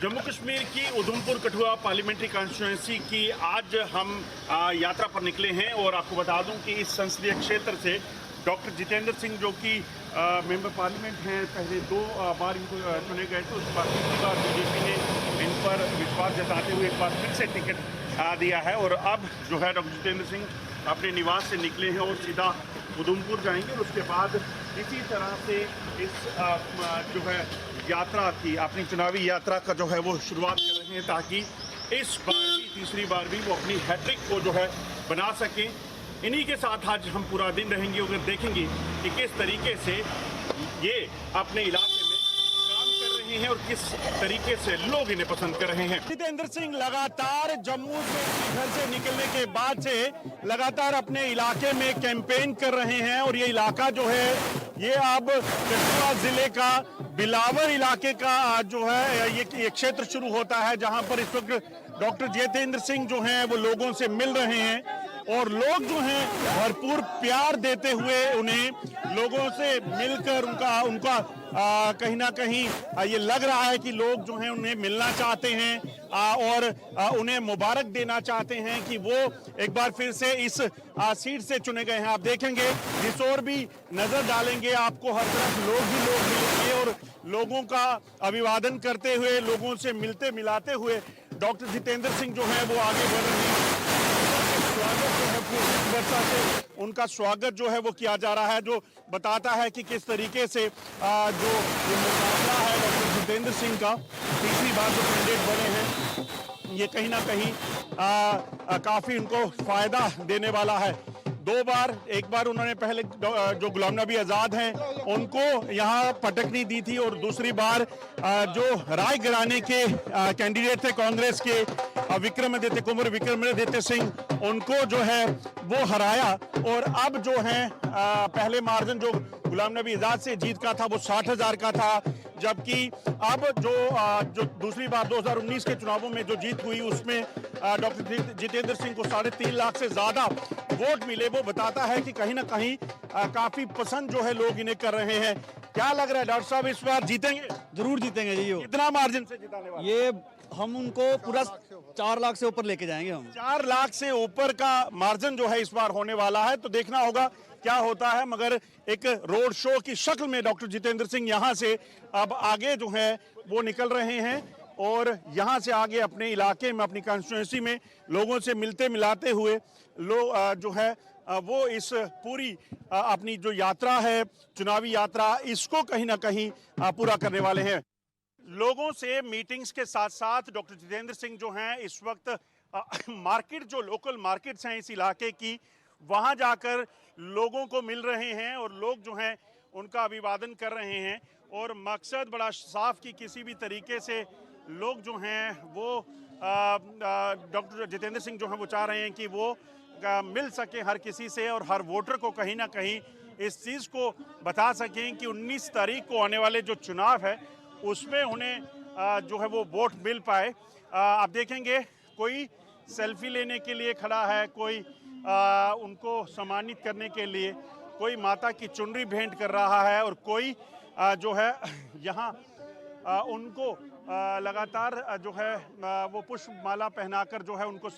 जम्मू कश्मीर की Udhampur Kathua parliamentary constituency की आज हम यात्रा पर निकले हैं और आपको बता दूं कि इस संसदीय क्षेत्र से डॉक्टर जितेंद्र सिंह जो कि मेंबर पार्लियामेंट हैं, पहले 2 बार इनको चुने गए थे, उसके बाद तीसरी बार बीजेपी ने इन पर विश्वास जताते हुए एक बार फिर से टिकट दिया है। और अब जो है डॉक्टर जितेंद्र सिंह अपने निवास से निकले हैं और सीधा उधमपुर जाएंगे और उसके बाद इसी तरह से इस जो है यात्रा की, अपनी चुनावी यात्रा का जो है वो शुरुआत कर रहे हैं, ताकि इस बार भी, तीसरी बार भी वो अपनी हैट्रिक को जो है बना सकें। इन्हीं के साथ आज हम पूरा दिन रहेंगे और देखेंगे कि किस तरीके से ये अपने इलाके में काम कर रहे हैं और किस तरीके से लोग इन्हें पसंद कर रहे हैं। जितेंद्र सिंह लगातार जम्मू से घर से निकलने के बाद से लगातार अपने इलाके में कैंपेन कर रहे हैं और ये इलाका जो है ये अब कठुआ जिले का बिलावर इलाके का जो है ये क्षेत्र शुरू होता है, जहां पर इस वक्त डॉक्टर जितेंद्र सिंह जो हैं वो लोगों से मिल रहे हैं और लोग जो हैं भरपूर प्यार देते हुए उन्हें लोगों से मिलकर उनका कहीं ना कहीं ये लग रहा है कि लोग जो हैं उन्हें मिलना चाहते हैं और उन्हें मुबारक देना चाहते हैं कि वो एक बार फिर से इस सीट से चुने गए हैं। आप देखेंगे जिस ओर भी नजर डालेंगे आपको हर तरफ लोग ही लोग मिलेंगे और लोगों का अभिवादन करते हुए, लोगों से मिलते मिलाते हुए डॉक्टर जितेंद्र सिंह जो है वो आगे बढ़ रहे हैं। स्वागत जो है पूरी वर्षा से उनका स्वागत जो है वो किया जा रहा है, जो बताता है कि किस तरीके से जो मुकाबला है डॉक्टर जितेंद्र सिंह का, तीसरी बार जो कैंडिडेट बने हैं, ये कहीं ना कहीं काफी उनको फायदा देने वाला है। 2 बार, एक बार उन्होंने पहले जो गुलाम नबी आजाद हैं उनको यहाँ पटकनी दी थी और दूसरी बार जो राय घराने के कैंडिडेट थे कांग्रेस के कुंवर विक्रमादित्य सिंह, उनको जो है वो हराया। और अब जो है पहले मार्जिन जो गुलाम नबी आजाद से जीत का था वो 60,000 का था, जबकि अब जो दूसरी बार 2019 के चुनावों में जो जीत हुई उसमें डॉक्टर जितेंद्र सिंह को 3.5 लाख से ज्यादा वोट मिले। वो बताता है कि कहीं ना कहीं काफी पसंद जो है लोग इन्हें कर रहे हैं। क्या लग रहा है डॉक्टर साहब, इस बार जीतेंगे? जरूर जीतेंगे जी। कितना मार्जिन से जिताने वाले? ये हम उनको पूरा 4 लाख से ऊपर लेके जाएंगे। हम 4 लाख से ऊपर का मार्जिन जो है इस बार होने वाला है, तो देखना होगा क्या होता है। मगर एक रोड शो की शक्ल में डॉक्टर जितेंद्र सिंह यहाँ से अब आगे जो है वो निकल रहे हैं और यहाँ से आगे अपने इलाके में, अपनी कॉन्स्टिट्यूंसी में लोगों से मिलते मिलाते हुए लोग जो है वो इस पूरी अपनी जो यात्रा है, चुनावी यात्रा, इसको कहीं ना कहीं पूरा करने वाले हैं। लोगों से मीटिंग्स के साथ साथ डॉक्टर जितेंद्र सिंह जो हैं इस वक्त मार्केट, जो लोकल मार्केट्स हैं इस इलाके की, वहां जाकर लोगों को मिल रहे हैं और लोग जो हैं उनका अभिवादन कर रहे हैं। और मकसद बड़ा साफ कि किसी भी तरीके से लोग जो हैं वो डॉक्टर जितेंद्र सिंह जो हैं वो चाह रहे हैं कि वो मिल सके हर किसी से और हर वोटर को कहीं ना कहीं इस चीज़ को बता सकें कि 19 तारीख को आने वाले जो चुनाव है उसमें उन्हें जो है वो वोट मिल पाए। आप देखेंगे कोई सेल्फी लेने के लिए खड़ा है, कोई उनको सम्मानित करने के लिए, कोई माता की चुनरी भेंट कर रहा है और कोई जो है यहाँ उनको लगातार जो है वो पुष्पमाला पहनाकर जो है उनको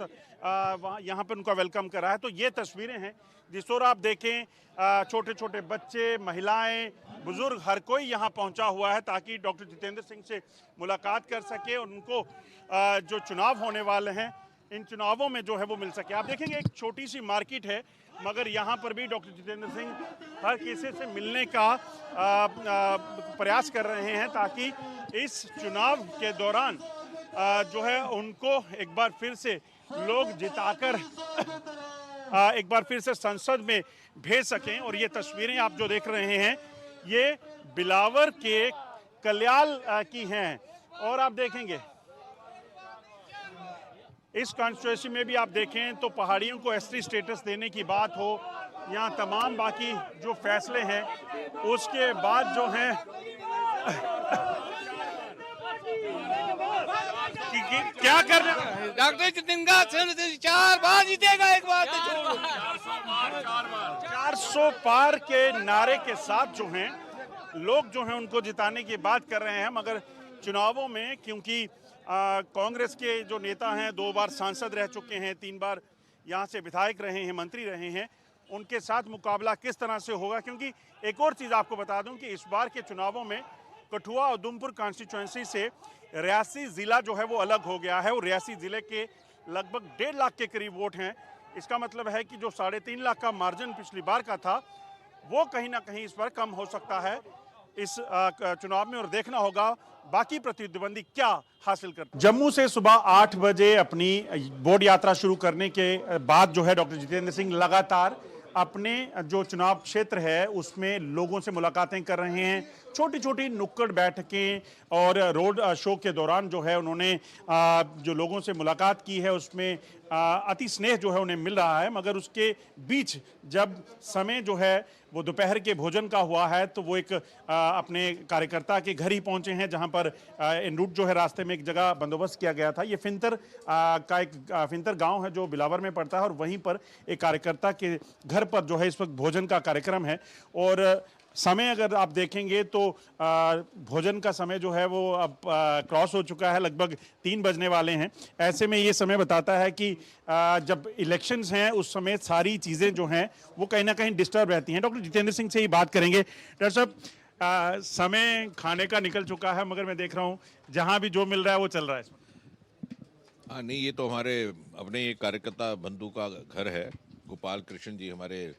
यहाँ पर उनका वेलकम कर रहा है। तो ये तस्वीरें हैं जिस ओर आप देखें, छोटे छोटे बच्चे, महिलाएं, बुजुर्ग, हर कोई यहाँ पहुँचा हुआ है ताकि डॉक्टर जितेंद्र सिंह से मुलाकात कर सके और उनको जो चुनाव होने वाले हैं इन चुनावों में जो है वो मिल सके। आप देखेंगे एक छोटी सी मार्केट है, मगर यहाँ पर भी डॉक्टर जितेंद्र सिंह हर किसी से मिलने का प्रयास कर रहे हैं ताकि इस चुनाव के दौरान जो है उनको एक बार फिर से लोग जिताकर एक बार फिर से संसद में भेज सकें। और ये तस्वीरें आप जो देख रहे हैं ये बिलावर के कल्याल की हैं। और आप देखेंगे इस कॉन्स्टिट्यूंसी में भी आप देखें तो पहाड़ियों को एसटी स्टेटस देने की बात हो, यहाँ तमाम बाकी जो फैसले हैं उसके बाद जो हैं क्या कर रहे हैं डॉक्टर जितेंद्र सिंह 4 बार जीतेगा, एक बार तो छोड़ो। 400 पार के नारे के साथ जो हैं लोग जो हैं उनको जिताने की बात कर रहे हैं, मगर चुनावों में, क्योंकि कांग्रेस के जो नेता हैं 2 बार सांसद रह चुके हैं, 3 बार यहाँ से विधायक रहे हैं, मंत्री रहे हैं, उनके साथ मुकाबला किस तरह से होगा। क्योंकि एक और चीज़ आपको बता दूं कि इस बार के चुनावों में कठुआ और उधमपुर कॉन्स्टिट्यूंसी से रियासी ज़िला जो है वो अलग हो गया है और रियासी ज़िले के लगभग 1.5 लाख के करीब वोट हैं। इसका मतलब है कि जो 3.5 लाख का मार्जिन पिछली बार का था वो कहीं ना कहीं इस बार कम हो सकता है इस चुनाव में, और देखना होगा बाकी प्रतिद्वंदी क्या हासिल करते हैं। जम्मू से सुबह 8 बजे अपनी बोर्ड यात्रा शुरू करने के बाद जो है डॉक्टर जितेंद्र सिंह लगातार अपने जो चुनाव क्षेत्र है उसमें लोगों से मुलाकातें कर रहे हैं। छोटी छोटी नुक्कड़ बैठकें और रोड शो के दौरान जो है उन्होंने जो लोगों से मुलाकात की है उसमें अति स्नेह जो है उन्हें मिल रहा है। मगर उसके बीच जब समय जो है वो दोपहर के भोजन का हुआ है तो वो एक अपने कार्यकर्ता के घर ही पहुंचे हैं, जहां पर इन रूट जो है रास्ते में एक जगह बंदोबस्त किया गया था। ये फिंतर का एक फिंतर गांव है जो बिलावर में पड़ता है और वहीं पर एक कार्यकर्ता के घर पर जो है इस वक्त भोजन का कार्यक्रम है। और समय अगर आप देखेंगे तो भोजन का समय जो है वो अब क्रॉस हो चुका है, लगभग 3 बजने वाले हैं। ऐसे में ये समय बताता है कि जब इलेक्शंस हैं उस समय सारी चीज़ें जो हैं वो कहीं ना कहीं डिस्टर्ब रहती हैं। डॉक्टर जितेंद्र सिंह से ही बात करेंगे। डॉक्टर साहब, समय खाने का निकल चुका है मगर मैं देख रहा हूँ जहाँ भी जो मिल रहा है वो चल रहा है इसमें। हाँ नहीं, ये तो हमारे अपने एक कार्यकर्ता बंधु का घर है। गोपाल कृष्ण जी हमारे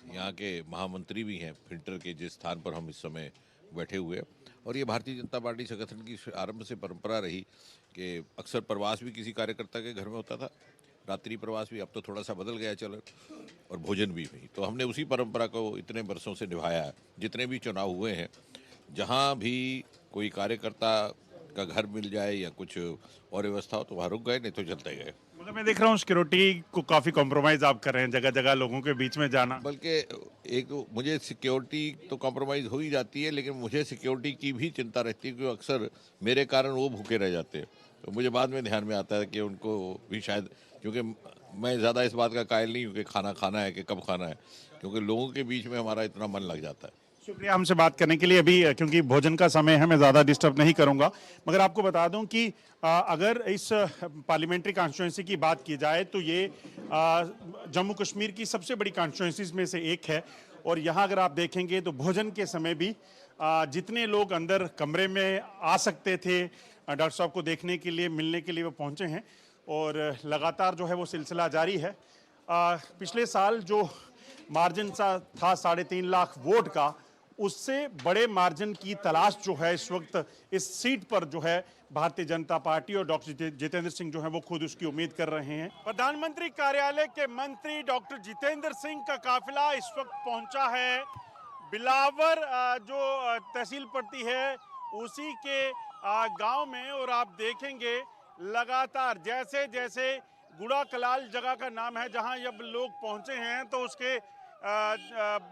यहाँ के महामंत्री भी हैं फिल्टर के, जिस स्थान पर हम इस समय बैठे हुए हैं। और ये भारतीय जनता पार्टी संगठन की आरंभ से परंपरा रही कि अक्सर प्रवास भी किसी कार्यकर्ता के घर में होता था, रात्रि प्रवास भी। अब तो थोड़ा सा बदल गया चलो, और भोजन भी हुई। तो हमने उसी परंपरा को इतने वर्षों से निभाया है। जितने भी चुनाव हुए हैं, जहाँ भी कोई कार्यकर्ता का घर मिल जाए या कुछ और व्यवस्था हो तो वहाँ रुक गए, नहीं तो चलते गए। मतलब मैं देख रहा हूँ सिक्योरिटी को काफ़ी कॉम्प्रोमाइज़ आप कर रहे हैं, जगह जगह लोगों के बीच में जाना। बल्कि एक मुझे सिक्योरिटी तो कॉम्प्रोमाइज़ हो ही जाती है, लेकिन मुझे सिक्योरिटी की भी चिंता रहती है क्योंकि अक्सर मेरे कारण वो भूखे रह जाते हैं। तो मुझे बाद में ध्यान में आता है कि उनको भी शायद, क्योंकि मैं ज़्यादा इस बात का कायल नहीं हूँ कि खाना खाना है कि कब खाना है, क्योंकि लोगों के बीच में हमारा इतना मन लग जाता है। शुक्रिया हमसे बात करने के लिए। अभी क्योंकि भोजन का समय है मैं ज़्यादा डिस्टर्ब नहीं करूंगा, मगर आपको बता दूं कि अगर इस पार्लियामेंट्री कॉन्स्टिट्यूंसी की बात की जाए तो ये जम्मू कश्मीर की सबसे बड़ी कॉन्स्टिट्यूंसीज में से एक है। और यहाँ अगर आप देखेंगे तो भोजन के समय भी जितने लोग अंदर कमरे में आ सकते थे डॉक्टर साहब को देखने के लिए, मिलने के लिए, वो पहुँचे हैं। और लगातार जो है वो सिलसिला जारी है। पिछले साल जो मार्जिन सा था 3.5 लाख वोट का, उससे बड़े मार्जिन की तलाश जो है इस वक्त इस सीट पर जो है भारतीय जनता पार्टी और डॉक्टर जितेंद्र सिंह जो है वो खुद उसकी उम्मीद कर रहे हैं। प्रधानमंत्री कार्यालय के मंत्री डॉक्टर जितेंद्र सिंह का काफिला इस वक्त पहुंचा है बिलावर जो तहसील पड़ती है उसी के गांव में। और आप देखेंगे लगातार जैसे जैसे गुड़ा कलाल जगह का नाम है जहां अब लोग पहुंचे हैं, तो उसके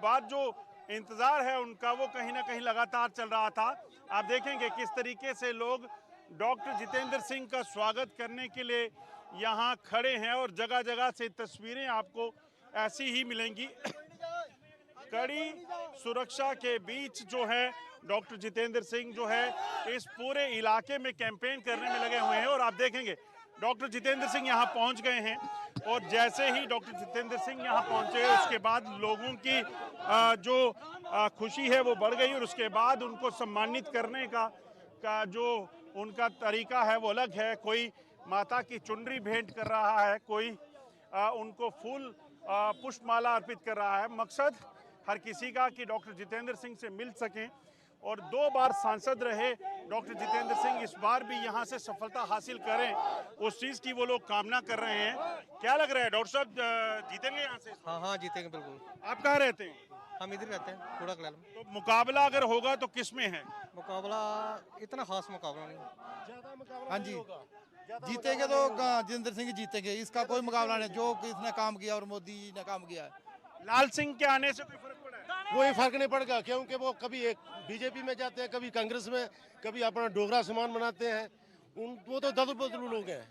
बाद जो इंतजार है उनका वो कहीं ना कहीं लगातार चल रहा था। आप देखेंगे किस तरीके से लोग डॉक्टर जितेंद्र सिंह का स्वागत करने के लिए यहाँ खड़े हैं और जगह जगह से तस्वीरें आपको ऐसी ही मिलेंगी। कड़ी सुरक्षा के बीच जो है डॉक्टर जितेंद्र सिंह जो है इस पूरे इलाके में कैंपेन करने में लगे हुए हैं। और आप देखेंगे डॉक्टर जितेंद्र सिंह यहाँ पहुँच गए हैं और जैसे ही डॉक्टर जितेंद्र सिंह यहाँ पहुँचे उसके बाद लोगों की जो खुशी है वो बढ़ गई और उसके बाद उनको सम्मानित करने का जो उनका तरीका है वो अलग है। कोई माता की चुनरी भेंट कर रहा है, कोई उनको फूल पुष्पमाला अर्पित कर रहा है। मकसद हर किसी का कि डॉक्टर जितेंद्र सिंह से मिल सकें। और 2 बार सांसद रहे डॉक्टर जितेंद्र सिंह, इस बार भी यहां से सफलता हासिल करें उस चीज़ की वो लोग कामना कर रहे हैं। क्या लग रहा है डॉक्टर साहब, जीतेंगे यहाँ से? हाँ जीतेंगे बिल्कुल। आप कहाँ रहते हैं? हम इधर रहते हैं कूड़ा कलाल में। तो मुकाबला अगर होगा तो किस में है? मुकाबला इतना खास मुकाबला नहीं। हाँ जी, जीतेंगे तो जितेंद्र सिंह जीतेंगे, इसका कोई मुकाबला नहीं। जो इसने काम किया और मोदी जी ने काम किया है। लाल सिंह के आने से कोई फर्क पड़ा है? कोई फर्क नहीं पड़ेगा क्योंकि वो कभी एक बीजेपी में जाते हैं, कभी कांग्रेस में, कभी अपना डोगरा समान बनाते हैं। वो तो ददू बदलू लोग हैं।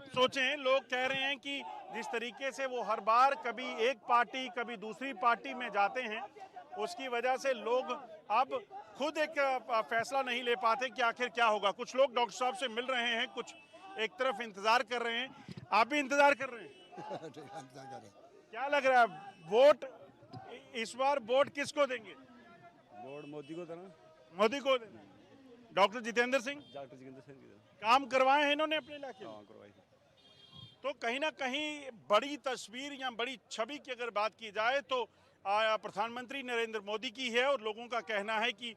सोचें, लोग कह रहे हैं कि जिस तरीके से वो हर बार कभी एक पार्टी कभी दूसरी पार्टी में जाते हैं उसकी वजह से लोग अब खुद एक फैसला नहीं ले पाते कि आखिर क्या होगा। कुछ लोग डॉक्टर साहब से मिल रहे हैं, कुछ एक तरफ इंतजार कर रहे हैं। आप भी इंतजार कर रहे हैं? क्या लग रहा है, वोट इस बार वोट किसको देंगे? वोट मोदी को देना। मोदी को देना। डॉक्टर जितेंद्र सिंह डॉक्टर जितेंद्र सिंह की काम करवाए हैं इन्होंने अपने इलाके में। हाँ, करवाई। तो कहीं ना कहीं बड़ी तस्वीर या बड़ी छवि की अगर बात की जाए तो प्रधानमंत्री नरेंद्र मोदी की है और लोगों का कहना है कि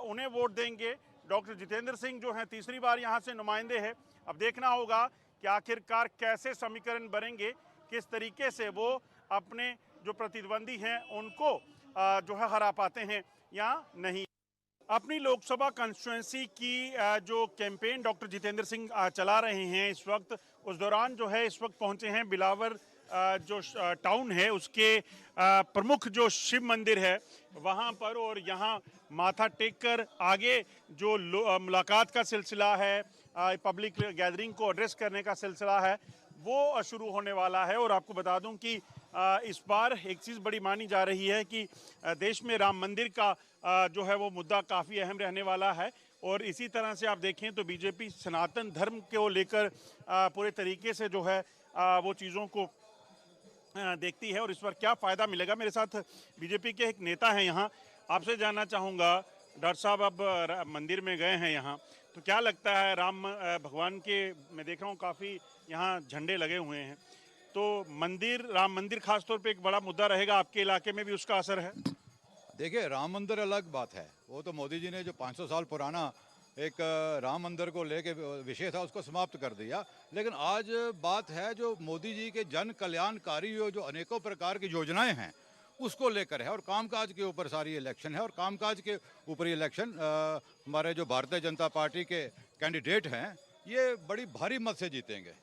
उन्हें वोट देंगे। डॉक्टर जितेंद्र सिंह जो हैं तीसरी बार यहाँ से नुमाइंदे हैं। अब देखना होगा कि आखिरकार कैसे समीकरण बनेंगे, किस तरीके से वो अपने जो प्रतिद्वंदी हैं उनको जो है हरा पाते हैं या नहीं। अपनी लोकसभा कॉन्स्टिट्यूंसी की जो कैंपेन डॉक्टर जितेंद्र सिंह चला रहे हैं इस वक्त, उस दौरान जो है इस वक्त पहुंचे हैं बिलावर जो टाउन है उसके प्रमुख जो शिव मंदिर है वहां पर, और यहां माथा टेक कर आगे जो मुलाकात का सिलसिला है, पब्लिक गैदरिंग को एड्रेस करने का सिलसिला है, वो शुरू होने वाला है। और आपको बता दूं कि इस बार एक चीज़ बड़ी मानी जा रही है कि देश में राम मंदिर का जो है वो मुद्दा काफ़ी अहम रहने वाला है। और इसी तरह से आप देखें तो बीजेपी सनातन धर्म को लेकर पूरे तरीके से जो है वो चीज़ों को देखती है और इस पर क्या फ़ायदा मिलेगा। मेरे साथ बीजेपी के एक नेता हैं यहाँ, आपसे जानना चाहूँगा डॉक्टर साहब, अब मंदिर में गए हैं यहाँ, तो क्या लगता है राम भगवान के, मैं देख रहा हूँ काफ़ी यहाँ झंडे लगे हुए हैं, तो मंदिर, राम मंदिर खासतौर पे एक बड़ा मुद्दा रहेगा, आपके इलाके में भी उसका असर है? देखिए, राम मंदिर अलग बात है, वो तो मोदी जी ने जो 500 साल पुराना एक राम मंदिर को लेके विषय था उसको समाप्त कर दिया। लेकिन आज बात है जो मोदी जी के जन कल्याणकारी जो अनेकों प्रकार की योजनाएं हैं उसको लेकर है, और कामकाज के ऊपर सारी इलेक्शन है, और कामकाज के ऊपर इलेक्शन हमारे जो भारतीय जनता पार्टी के कैंडिडेट हैं ये बड़ी भारी मत से जीतेंगे।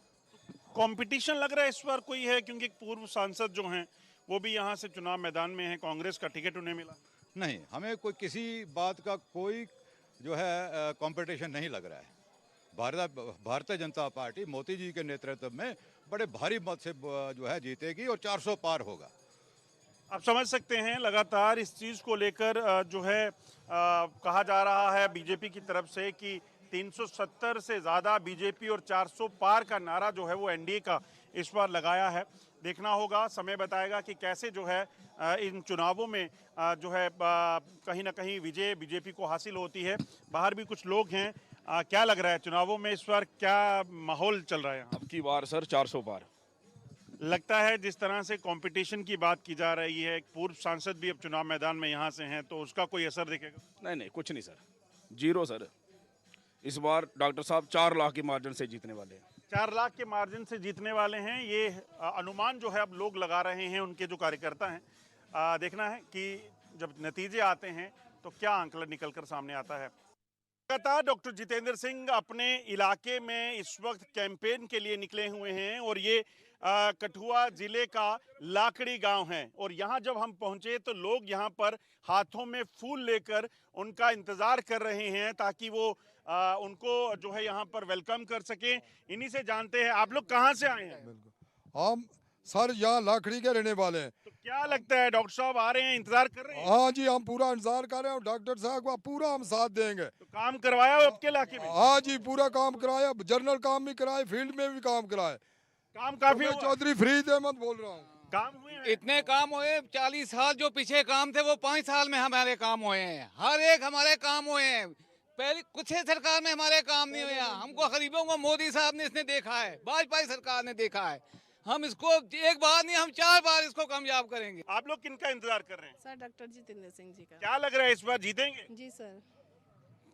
कंपटीशन लग रहा है इस बार कोई है, क्योंकि पूर्व सांसद जो हैं वो भी यहाँ से चुनाव मैदान में हैं, कांग्रेस का टिकट उन्हें मिला? नहीं, हमें कोई किसी बात का कोई जो है कंपटीशन नहीं लग रहा है। भारतीय जनता पार्टी मोदी जी के नेतृत्व में बड़े भारी मत से जो है जीतेगी और 400 पार होगा। आप समझ सकते हैं लगातार इस चीज़ को लेकर जो है कहा जा रहा है बीजेपी की तरफ से कि 370 से ज़्यादा बीजेपी और 400 पार का नारा जो है वो एनडीए का इस बार लगाया है। देखना होगा, समय बताएगा कि कैसे जो है इन चुनावों में जो है कहीं ना कहीं विजय बीजेपी को हासिल होती है। बाहर भी कुछ लोग हैं, क्या लग रहा है चुनावों में इस बार क्या माहौल चल रहा है? अब की बार सर 400 पार लगता है। जिस तरह से कंपटीशन की बात की जा रही है, एक पूर्व सांसद भी अब चुनाव मैदान में यहाँ से हैं, तो उसका कोई असर दिखेगा? नहीं, कुछ नहीं सर, जीरो सर। इस बार डॉक्टर साहब 4 लाख के मार्जिन से जीतने वाले हैं। 4 लाख के मार्जिन से जीतने वाले हैं, ये अनुमान जो है अब लोग लगा रहे हैं, उनके जो कार्यकर्ता हैं। देखना है कि जब नतीजे आते हैं तो क्या आंकलन निकल कर सामने आता है। लगातार डॉक्टर जितेंद्र सिंह अपने इलाके में इस वक्त कैंपेन के लिए निकले हुए हैं और ये कठुआ जिले का लाकड़ी गांव है, और यहाँ जब हम पहुँचे तो लोग यहाँ पर हाथों में फूल लेकर उनका इंतज़ार कर रहे हैं ताकि वो उनको जो है यहाँ पर वेलकम कर सकें। इन्हीं से जानते हैं, आप लोग कहाँ से आए हैं? हम सर यहाँ लाखड़ी के रहने वाले हैं। तो क्या लगता है, डॉक्टर साहब आ रहे हैं, इंतजार कर रहे हैं? हाँ जी, हम पूरा इंतजार कर रहे हैं, डॉक्टर साहब का पूरा हम साथ देंगे। तो काम करवाया हो आपके इलाके में? हाँ जी, पूरा काम कराया, जनरल काम भी कराए, फील्ड में भी काम कराए। काम काफी मैं चौधरी फरीद अहमद बोल रहा हूँ। काम हुए हैं? इतने काम हुए, 40 साल जो पीछे काम थे वो 5 साल में हमारे काम हुए हैं। हर एक हमारे काम हुए हैं। पहले कुछ सरकार में हमारे काम नहीं हुआ। हमको गरीबों को मोदी साहब ने इसने देखा है, वाजपेयी सरकार ने देखा है। हम इसको एक बार नहीं, हम 4 बार इसको कामयाब करेंगे। आप लोग किनका इंतजार कर रहे हैं? सर डॉक्टर जितेंद्र सिंह जी का। क्या लग रहा है इस बार जीतेंगे? जी सर।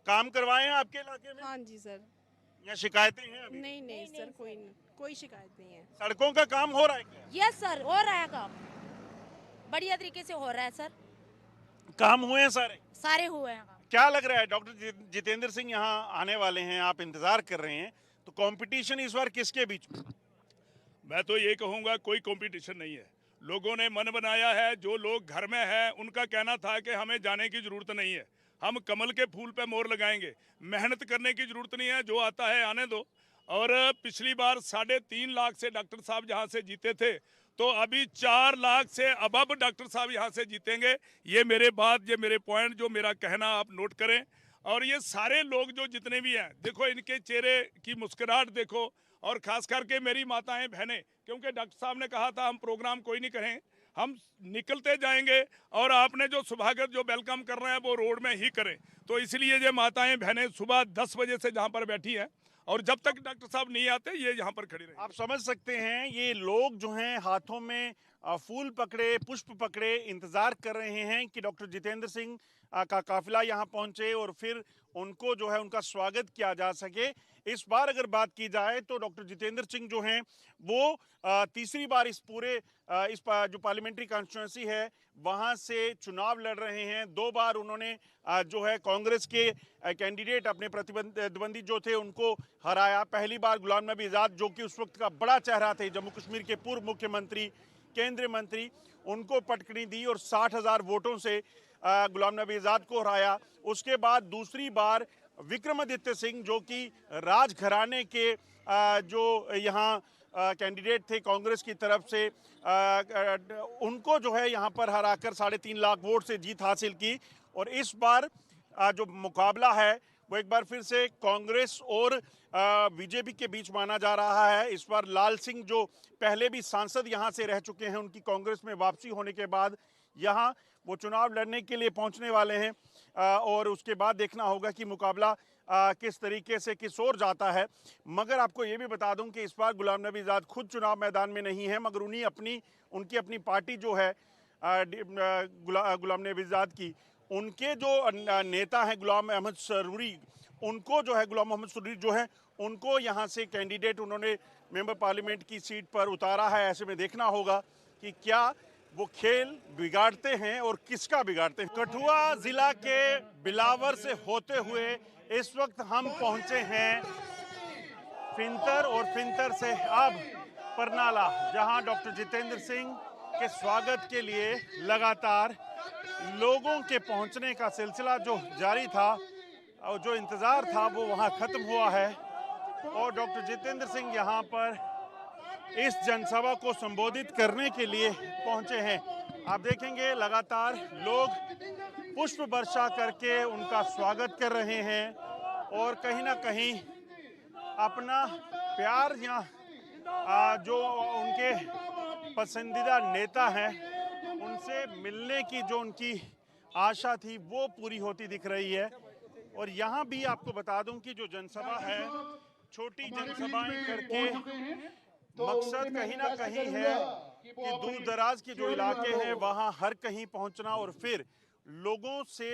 काम करवाए हैं आपके इलाके में? हाँ जी सर। या शिकायतें हैं अभी? नहीं सर, कोई शिकायत नहीं है। सड़कों का काम हो रहा है क्या? यस सर, हो रहा है काम, बढ़िया तरीके से हो रहा है सर। काम हुए हैं सारे हुए हैं काम। क्या लग रहा है, डॉक्टर जितेंद्र सिंह यहाँ आने वाले हैं, आप इंतजार कर रहे हैं, तो कंपटीशन इस बार किसके बीच में? मैं तो ये कहूँगा कोई कंपटीशन नहीं है। लोगों ने मन बनाया है, जो लोग घर में हैं उनका कहना था कि हमें जाने की ज़रूरत नहीं है, हम कमल के फूल पे मोहर लगाएंगे, मेहनत करने की ज़रूरत नहीं है, जो आता है आने दो। और पिछली बार 3.5 लाख से डॉक्टर साहब जहाँ से जीते थे तो अभी 4 लाख से अब डॉक्टर साहब यहाँ से जीतेंगे। ये मेरे बात, ये मेरे पॉइंट, जो मेरा कहना आप नोट करें। और ये सारे लोग जो जितने भी हैं, देखो इनके चेहरे की मुस्कुराहट देखो, और खास करके मेरी माताएं बहनें, क्योंकि डॉक्टर साहब ने कहा था हम प्रोग्राम कोई नहीं करें, हम निकलते जाएंगे और आपने जो स्वागत जो वेलकम कर रहे हैं वो रोड में ही करें। तो इसलिए ये माताएं बहनें सुबह 10 बजे से जहाँ पर बैठी हैं, और जब तक डॉक्टर साहब नहीं आते ये यहाँ पर खड़ी रही। आप समझ सकते हैं ये लोग जो हैं हाथों में फूल पकड़े, पुष्प पकड़े इंतजार कर रहे हैं कि डॉक्टर जितेंद्र सिंह का काफिला यहाँ पहुंचे और फिर उनको जो है उनका स्वागत किया जा सके। इस बार अगर बात की जाए तो डॉक्टर जितेंद्र सिंह जो हैं वो तीसरी बार इस पूरे जो पार्लियामेंट्री कॉन्स्टिट्यूंसी है वहां से चुनाव लड़ रहे हैं। 2 बार उन्होंने जो है कांग्रेस के कैंडिडेट अपने प्रतिद्वंदी जो थे उनको हराया। पहली बार गुलाम नबी आज़ाद जो कि उस वक्त का बड़ा चेहरा थे, जम्मू कश्मीर के पूर्व मुख्यमंत्री, केंद्रीय मंत्री, उनको पटकनी दी और 60,000 वोटों से गुलाम नबी आज़ाद को हराया। उसके बाद दूसरी बार विक्रमादित्य सिंह जो कि राजघराने के जो यहाँ कैंडिडेट थे कांग्रेस की तरफ से, उनको जो है यहाँ पर हराकर 3.5 लाख वोट से जीत हासिल की। और इस बार जो मुकाबला है वो एक बार फिर से कांग्रेस और बीजेपी के बीच माना जा रहा है। इस बार लाल सिंह जो पहले भी सांसद यहाँ से रह चुके हैं, उनकी कांग्रेस में वापसी होने के बाद यहाँ वो चुनाव लड़ने के लिए पहुँचने वाले हैं, और उसके बाद देखना होगा कि मुकाबला किस तरीके से किस ओर जाता है। मगर आपको ये भी बता दूं कि इस बार गुलाम नबी आज़ाद खुद चुनाव मैदान में नहीं है, मगर उनकी अपनी पार्टी जो है गुलाम नबी आज़ाद की, उनके जो नेता हैं गुलाम अहमद सरूरी, उनको जो है गुलाम मोहम्मद सरूरी जो है उनको यहाँ से कैंडिडेट उन्होंने मेंबर पार्लियामेंट की सीट पर उतारा है। ऐसे में देखना होगा कि क्या वो खेल बिगाड़ते हैं और किसका बिगाड़ते हैं। कठुआ जिला के बिलावर से होते हुए इस वक्त हम पहुंचे हैं फिंतर, और फिंतर से अब परनाला, जहां डॉक्टर जितेंद्र सिंह के स्वागत के लिए लगातार लोगों के पहुंचने का सिलसिला जो जारी था और जो इंतज़ार था वो वहां ख़त्म हुआ है। और डॉक्टर जितेंद्र सिंह यहां पर इस जनसभा को संबोधित करने के लिए पहुंचे हैं। आप देखेंगे लगातार लोग पुष्प वर्षा करके उनका स्वागत कर रहे हैं और कहीं ना कहीं अपना प्यार या जो उनके पसंदीदा नेता हैं उनसे मिलने की जो उनकी आशा थी वो पूरी होती दिख रही है। और यहाँ भी आपको बता दूं कि जो जनसभा है, छोटी जनसभाएं करके मकसद कहीं ना कहीं है कि दूर दराज के जो इलाके हैं वहाँ हर कहीं पहुँचना और फिर लोगों से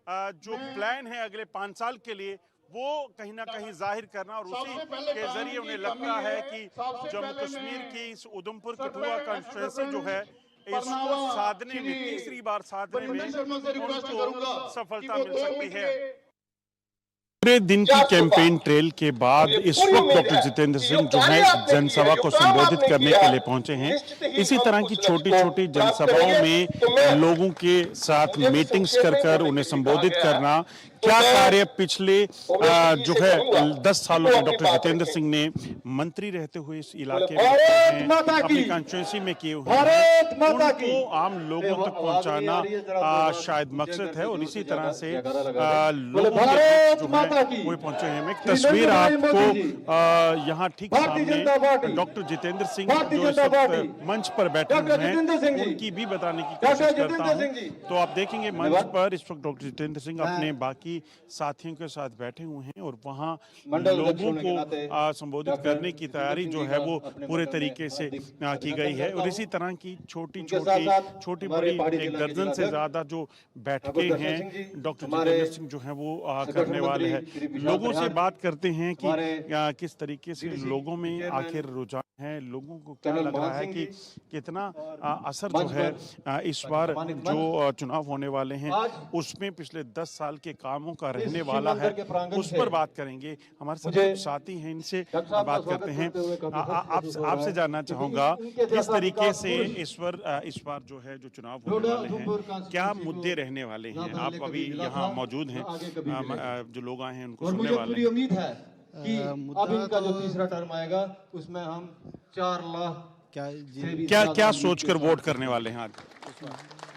जो प्लान है अगले 5 साल के लिए वो कहीं ना कहीं जाहिर करना, और उसी के जरिए उन्हें लगता है कि जम्मू कश्मीर की इस उधमपुर कठुआ कॉन्स्टिट्यूंसी जो है इसको साधने में, तीसरी बार साधने में उनको सफलता मिल सकती है। पूरे दिन की कैंपेन ट्रेल के बाद इस वक्त डॉक्टर जितेंद्र सिंह जो है जनसभा को संबोधित करने के लिए पहुंचे हैं। इसी तरह की छोटी छोटी जनसभाओं में लोगों के साथ मीटिंग्स कर उन्हें संबोधित करना, क्या कार्य पिछले जो है 10 सालों में डॉक्टर जितेंद्र सिंह ने मंत्री रहते हुए इस इलाके में अपनी कॉन्स्टिट्यूंसी में किए हुए हैं, उनको आम लोगों तक पहुंचाना शायद मकसद है। और इसी तरह से लोगों के बीच जो है वो पहुंचे हैं। एक तस्वीर आपको यहाँ ठीक सामने डॉक्टर जितेंद्र सिंह जो इस वक्त मंच पर बैठे हुए हैं उनकी भी बताने की कोशिश करता हूँ। तो आप देखेंगे मंच पर इस वक्त डॉक्टर जितेंद्र सिंह अपने बाकी साथियों के साथ बैठे हुए हैं और वहाँ लोगों को संबोधित करने की तैयारी जो है वो पूरे तरीके से की गई है। और इसी तरह की छोटी बड़ी 1 दर्जन से ज्यादा जो बैठकें हैं डॉक्टर जितेंद्र सिंह जो है वो करने वाले हैं। लोगों से बात करते हैं कि किस तरीके से लोगों में आखिर रुझान है, लोगों को क्या लग रहा है कि कितना असर जो है इस बार जो चुनाव होने वाले हैं उसमें पिछले 10 साल के कामों का रहने वाला है, उस पर बात करेंगे। हमारे साथ साथी हैं, इनसे बात करते हैं। आपसे जानना चाहूंगा किस तरीके से इस बार जो है जो चुनाव होने वाले हैं क्या मुद्दे रहने वाले हैं। आप अभी यहाँ मौजूद हैं, जो लोग आए हैं उनको सुनने वाले हैं। कि अब इनका जो तीसरा टर्म आएगा उसमें हम 4 लाख क्या क्या सोचकर वोट करने वाले हैं आज?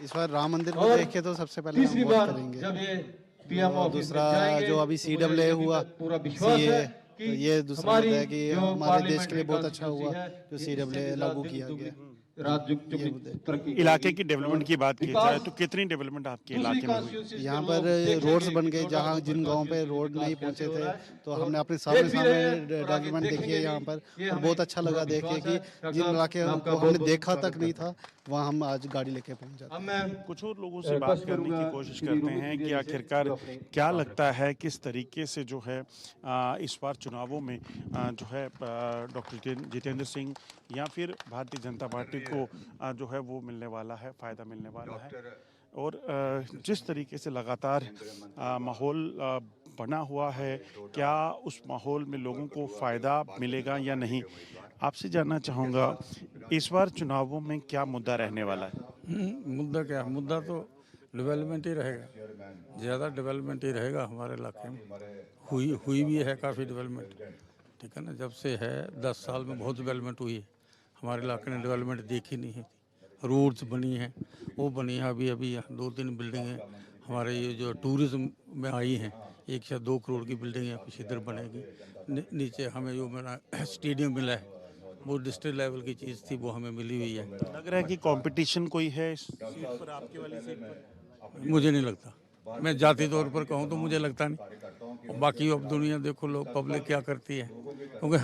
इस बार राम मंदिर को देख के तो सबसे पहले हम वोट करेंगे। और दूसरा जो अभी CAA हुआ CAA, तो ये दूसरा मुद्दा है कि हमारे देश के लिए बहुत अच्छा हुआ जो CAA लागू किया गया। इलाके की डेवलपमेंट की बात की जाए तो कितनी डेवलपमेंट आपके इलाके में हुई? यहाँ पर रोड्स बन गए, जहाँ जिन गांवों पे रोड नहीं पहुँचे थे तो हमने अपने सामने डेवलपमेंट देखी है यहाँ पर, और बहुत अच्छा लगा देख के कि जिन इलाके को हमने देखा तक नहीं था वहाँ हम आज गाड़ी लेके पहुँच जाते हैं। कुछ और लोगों से बात करने की कोशिश करते हैं कि आखिरकार क्या लगता है किस तरीके से जो है इस बार चुनावों में जो है डॉक्टर जितेंद्र सिंह या फिर भारतीय जनता पार्टी को जो है वो मिलने वाला है, फ़ायदा मिलने वाला है। और जिस तरीके से लगातार माहौल बना हुआ है, क्या उस माहौल में लोगों को फ़ायदा मिलेगा या नहीं? आपसे जानना चाहूँगा इस बार चुनावों में क्या मुद्दा रहने वाला है? मुद्दा क्या, मुद्दा तो डेवलपमेंट ही रहेगा, ज़्यादा डेवलपमेंट ही रहेगा हमारे इलाके में। हुई भी है काफ़ी डेवलपमेंट, ठीक है ना। जब से है 10 साल में बहुत डेवलपमेंट हुई है। हमारे इलाके ने डेवलपमेंट देखी नहीं है। रोड्स बनी हैं, वो बनी है अभी यहाँ 2-3 बिल्डिंगें हमारे ये जो टूरिज्म में आई हैं, 1 या 2 करोड़ की बिल्डिंग है, कुछ इधर बनेगी। नीचे हमें जो मेरा स्टेडियम मिला है वो डिस्ट्रिक्ट लेवल की चीज़ थी, वो हमें मिली हुई है। लग रहा है कि कंपटीशन कोई है इस सीट पर, आपके वाली सीट पर? मुझे नहीं लगता, मैं जाती तौर पर कहूँ तो मुझे लगता नहीं। और बाकी अब दुनिया देखो, लोग पब्लिक क्या करती है, क्योंकि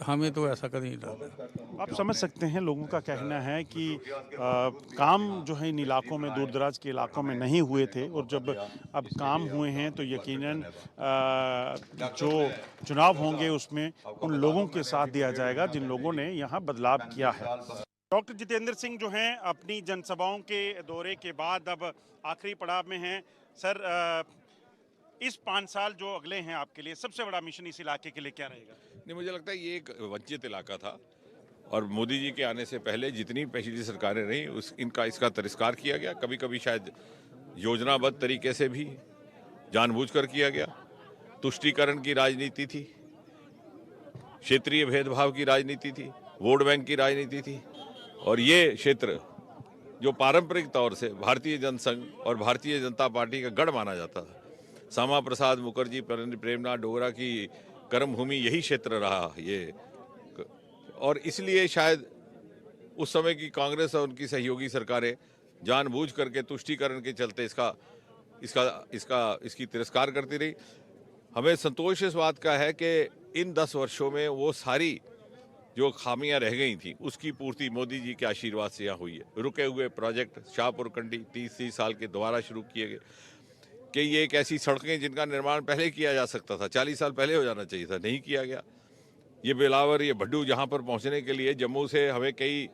हमें तो ऐसा कभी नहीं लगता। आप समझ सकते हैं लोगों का कहना है कि काम जो है इन इलाकों में, दूर दराज के इलाकों में नहीं हुए थे, और जब अब काम हुए हैं तो यकीनन जो चुनाव होंगे उसमें उन लोगों के साथ दिया जाएगा जिन लोगों ने यहाँ बदलाव किया है। डॉक्टर जितेंद्र सिंह जो हैं अपनी जनसभाओं के दौरे के बाद अब आखिरी पड़ाव में हैं। सर, इस 5 साल जो अगले हैं आपके लिए सबसे बड़ा मिशन इस इलाके के लिए क्या रहेगा? नहीं, मुझे लगता है ये एक वंचित इलाका था और मोदी जी के आने से पहले जितनी पिछली सरकारें रहीं इसका तिरस्कार किया गया। कभी कभी शायद योजनाबद्ध तरीके से भी जानबूझकर किया गया। तुष्टीकरण की राजनीति थी, क्षेत्रीय भेदभाव की राजनीति थी, वोट बैंक की राजनीति थी। और ये क्षेत्र जो पारंपरिक तौर से भारतीय जनसंघ और भारतीय जनता पार्टी का गढ़ माना जाता था, श्यामा प्रसाद मुखर्जी, प्रेमनाथ डोगरा की कर्मभूमि यही क्षेत्र रहा ये। और इसलिए शायद उस समय की कांग्रेस और उनकी सहयोगी सरकारें जानबूझ करके तुष्टीकरण के चलते इसकी तिरस्कार करती रही। हमें संतोष इस बात का है कि इन 10 वर्षों में वो सारी जो खामियां रह गई थी उसकी पूर्ति मोदी जी के आशीर्वाद से यहाँ हुई है। रुके हुए प्रोजेक्ट शाहपुर कंडी 30 साल के दोबारा शुरू किए गए कि ये एक ऐसी सड़कें जिनका निर्माण पहले किया जा सकता था, 40 साल पहले हो जाना चाहिए था, नहीं किया गया। ये बेलावर, ये भड्डू जहाँ पर पहुँचने के लिए जम्मू से हमें कई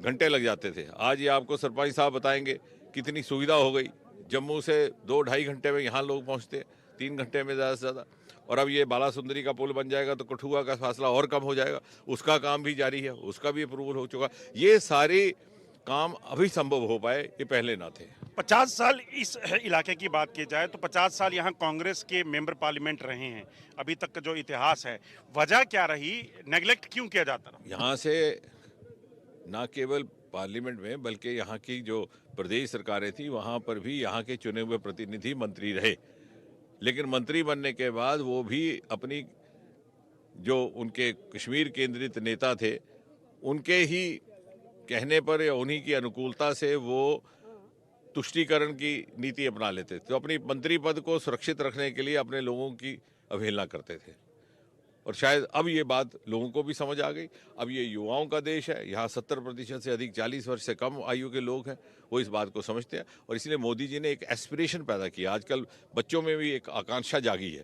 घंटे लग जाते थे, आज ये आपको सरपंच साहब बताएंगे कितनी सुविधा हो गई। जम्मू से 2-2.5 घंटे में यहाँ लोग पहुँचते हैं, 3 घंटे में ज़्यादा से ज़्यादा। और अब ये बाला सुंदरी का पुल बन जाएगा तो कठुआ का फासला और कम हो जाएगा, उसका काम भी जारी है, उसका भी अप्रूवल हो चुका। ये सारे काम अभी संभव हो पाए, ये पहले ना थे। 50 साल इस इलाके की बात की जाए तो 50 साल यहाँ कांग्रेस के मेंबर पार्लियामेंट रहे हैं। अभी तक का जो इतिहास है, वजह क्या रही, नेगलेक्ट क्यों किया जाता रहा? यहाँ से ना केवल पार्लियामेंट में बल्कि यहाँ की जो प्रदेश सरकारें थी वहाँ पर भी यहाँ के चुने हुए प्रतिनिधि मंत्री रहे, लेकिन मंत्री बनने के बाद वो भी अपनी जो उनके कश्मीर केंद्रित नेता थे उनके ही कहने पर या उन्हीं की अनुकूलता से वो तुष्टीकरण की नीति अपना लेते थे। तो अपनी मंत्री पद को सुरक्षित रखने के लिए अपने लोगों की अवहेलना करते थे। और शायद अब ये बात लोगों को भी समझ आ गई। अब ये युवाओं का देश है, यहाँ 70% से अधिक 40 वर्ष से कम आयु के लोग हैं, वो इस बात को समझते हैं। और इसलिए मोदी जी ने एक एस्पिरेशन पैदा किया। आजकल बच्चों में भी एक आकांक्षा जागी है।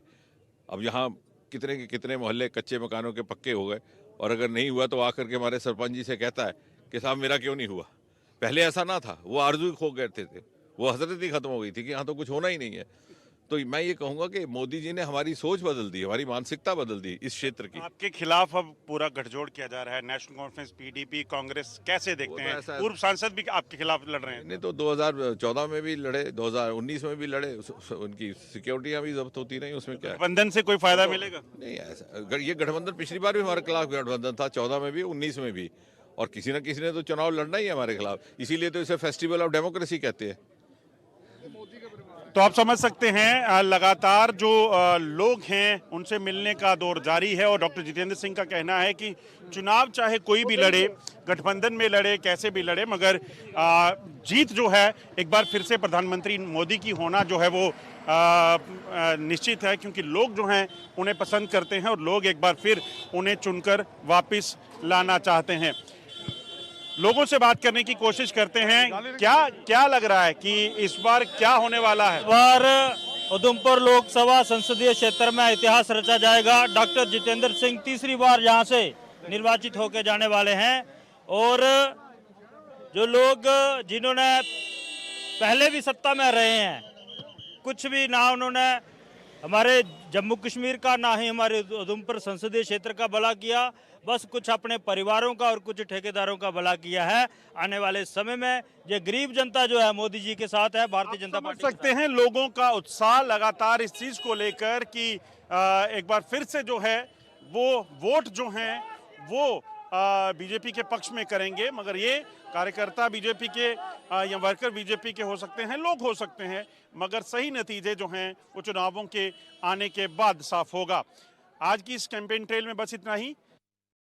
अब यहाँ कितने के कितने मोहल्ले कच्चे मकानों के पक्के हो गए, और अगर नहीं हुआ तो आकर के हमारे सरपंच जी से कहता है कि साहब मेरा क्यों नहीं हुआ। पहले ऐसा ना था, वो आरज़ू खो गए थे, वो हसरत ही खत्म हो गई थी कि यहाँ तो कुछ होना ही नहीं है। तो मैं ये कहूँगा कि मोदी जी ने हमारी सोच बदल दी, हमारी मानसिकता बदल दी इस क्षेत्र की। आपके खिलाफ अब पूरा गठजोड़ किया जा रहा है, नेशनल कॉन्फ्रेंस, PDP, कांग्रेस, कैसे देखते हैं? पूर्व सांसद भी आपके खिलाफ लड़ रहे हैं। नहीं तो 2014 में भी लड़े, 2019 में भी लड़े, उनकी सिक्योरिटियाँ भी जब्त होती रही, उसमें क्या गठबंधन से कोई फायदा मिलेगा? नहीं, ऐसा ये गठबंधन पिछली बार भी हमारे खिलाफ गठबंधन था, 14 में भी 19 में भी, और किसी न किसी ने तो चुनाव लड़ना ही है हमारे खिलाफ, इसीलिए तो इसे फेस्टिवल ऑफ डेमोक्रेसी कहते हैं। तो आप समझ सकते हैं लगातार जो लोग हैं उनसे मिलने का दौर जारी है और डॉक्टर जितेंद्र सिंह का कहना है कि चुनाव चाहे कोई भी लड़े, गठबंधन में लड़े, कैसे भी लड़े, मगर जीत जो है एक बार फिर से प्रधानमंत्री मोदी की होना जो है वो निश्चित है, क्योंकि लोग जो हैं उन्हें पसंद करते हैं और लोग एक बार फिर उन्हें चुनकर वापस लाना चाहते हैं। लोगों से बात करने की कोशिश करते हैं, क्या लग रहा है कि इस बार क्या होने वाला है? इस बार उधमपुर लोकसभा संसदीय क्षेत्र में इतिहास रचा जाएगा। डॉक्टर जितेंद्र सिंह तीसरी बार यहाँ से निर्वाचित होकर जाने वाले हैं और जो लोग जिन्होंने पहले भी सत्ता में रहे हैं, कुछ भी ना उन्होंने हमारे जम्मू कश्मीर का ना ही हमारे उधमपुर संसदीय क्षेत्र का भला किया, बस कुछ अपने परिवारों का और कुछ ठेकेदारों का भला किया है। आने वाले समय में ये गरीब जनता जो है मोदी जी के साथ है, भारतीय जनता पार्टी। सकते हैं लोगों का उत्साह लगातार इस चीज को लेकर कि एक बार फिर से जो है वो वोट जो हैं वो बीजेपी के पक्ष में करेंगे, मगर ये कार्यकर्ता बीजेपी के या वर्कर बीजेपी के हो सकते हैं, लोग हो सकते हैं, मगर सही नतीजे जो हैं वो चुनावों के आने के बाद साफ होगा। आज की इस कैंपेन ट्रेल में बस इतना ही।